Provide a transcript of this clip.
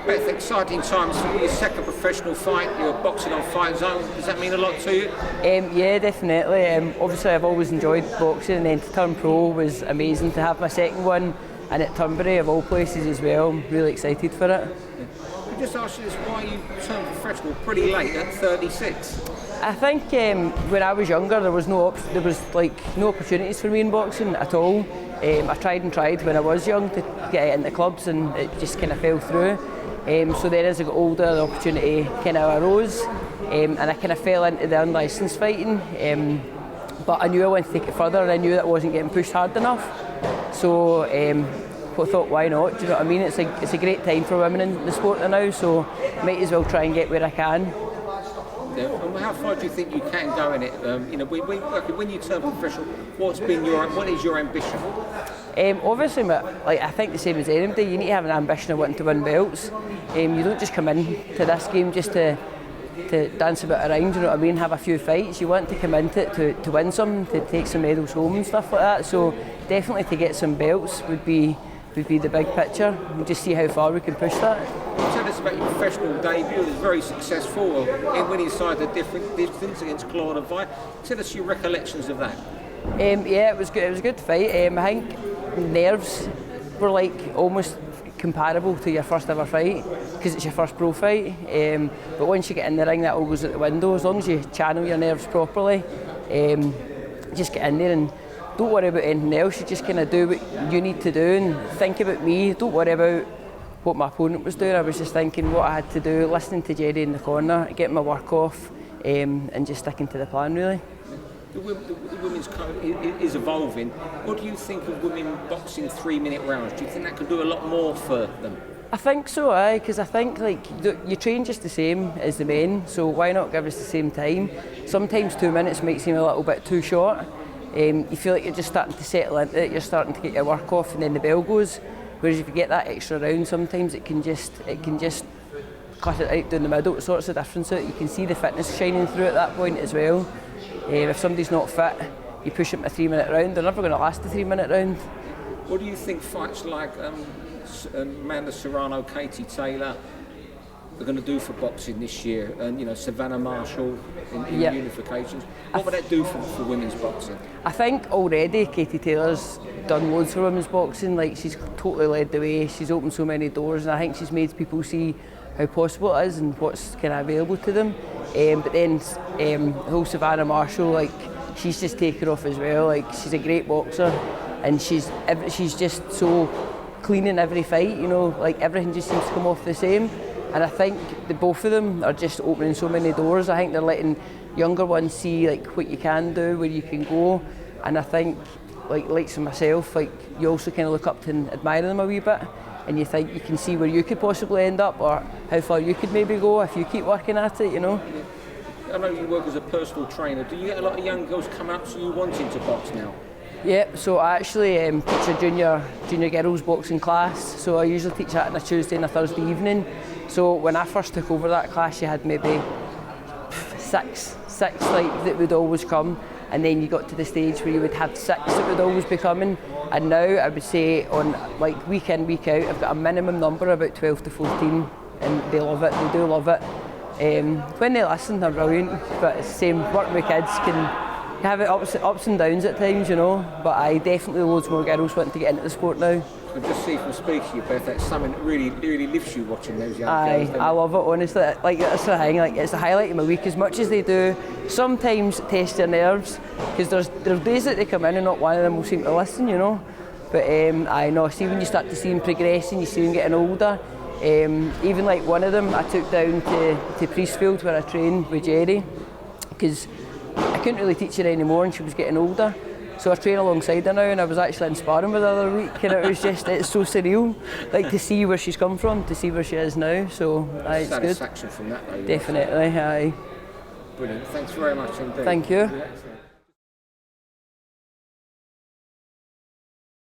Beth, exciting times for you. Your second professional fight, you're boxing on Fightzone. Does that mean a lot to you? Yeah, definitely. Obviously, I've always enjoyed boxing, and then to turn pro was amazing. To have my second one, and at Turnberry, of all places as well. I'm really excited for it. I just asked you this, why you turned professional pretty late at 36? I think when I was younger, there was no opportunities for me in boxing at all. I tried and tried when I was young to get into clubs, and it just kind of fell through. So then as I got older, the opportunity kind of arose, and I kind of fell into the unlicensed fighting. But I knew I wanted to take it further, and I knew that I wasn't getting pushed hard enough. So I thought, why not? Do you know what I mean? It's a great time for women in the sport now, so might as well try and get where I can. And how far do you think you can go in it? When you turn professional, what is your ambition? Obviously, I think the same as anybody, you need to have an ambition of wanting to win belts. You don't just come in to this game just to dance a bit around, you know what I mean, have a few fights. You want to come into it to win some, to take some medals home and stuff like that. So definitely to get some belts would be the big picture. We'll just see how far we can push that. Tell us about your professional debut. It was very successful in winning side the different distance against Claude and Vi. Tell us your recollections of that. Yeah, it was good. It was a good fight. I think nerves were like almost comparable to your first ever fight because it's your first pro fight. But once you get in the ring, that all goes out the window. As long as you channel your nerves properly, just get in there and don't worry about anything else. You just kind of do what you need to do and think about me. Don't worry about what my opponent was doing. I was just thinking what I had to do, listening to Jerry in the corner, getting my work off, and just sticking to the plan really. The women's code is evolving. What do you think of women boxing 3-minute rounds? Do you think that could do a lot more for them? I think so, because I think you train just the same as the men, so why not give us the same time? Sometimes 2 minutes might seem a little bit too short. You feel like you're just starting to settle into it, you're starting to get your work off and then the bell goes. Whereas if you get that extra round, sometimes it can just cut it right down the middle. It sorts the difference out. You can see the fitness shining through at that point as well. If somebody's not fit, you push them to a 3-minute round, they're never going to last a 3-minute round. What do you think fights like Amanda Serrano, Katie Taylor are going to do for boxing this year? And Savannah Marshall in unifications. What would that do for women's boxing? I think already Katie Taylor's done loads for women's boxing. Like, she's totally led the way. She's opened so many doors, and I think she's made people see how possible it is and what's kind of available to them. But then whole Savannah Marshall, like, she's just taken off as well. Like, she's a great boxer, and she's just so clean in every fight. Like, everything just seems to come off the same. And I think the both of them are just opening so many doors. I think they're letting younger ones see like what you can do, where you can go. And I think like myself, like, you also kind of look up to and admire them a wee bit, and you think you can see where you could possibly end up or how far you could maybe go if you keep working at it. I know you work as a personal trainer. Do you get a lot of young girls come up to you wanting to box now? Yeah, so I actually teach a junior girls boxing class. So I usually teach that on a Tuesday and a Thursday evening. So when I first took over that class, you had maybe six like that would always come, and then you got to the stage where you would have 6 that would always be coming. And now I would say on like week in, week out, I've got a minimum number about 12 to 14, and they love it. They do love it. When they listen, they're brilliant. But it's the same. Working with kids can have it ups and downs at times, But I definitely loads more girls wanting to get into the sport now. I just see from speaking to you, Beth, that's something that really lifts you watching those young girls. I love it, honestly. Like, that's the thing. Like, it's the highlight of my week. As much as they do sometimes test their nerves, because there's days that they come in and not one of them will seem to listen, But I know. See, when you start to see them progressing, you see them getting older. Even like one of them, I took down to Priestfield where I trained with Jerry, because I couldn't really teach her anymore and she was getting older. So I train alongside her now, and I was actually in sparring with her the other week, and it's so surreal, like, to see where she's come from, to see where she is now. So it's good. Satisfaction from that, though. Definitely, aye. Brilliant. Thanks very much indeed. Thank you.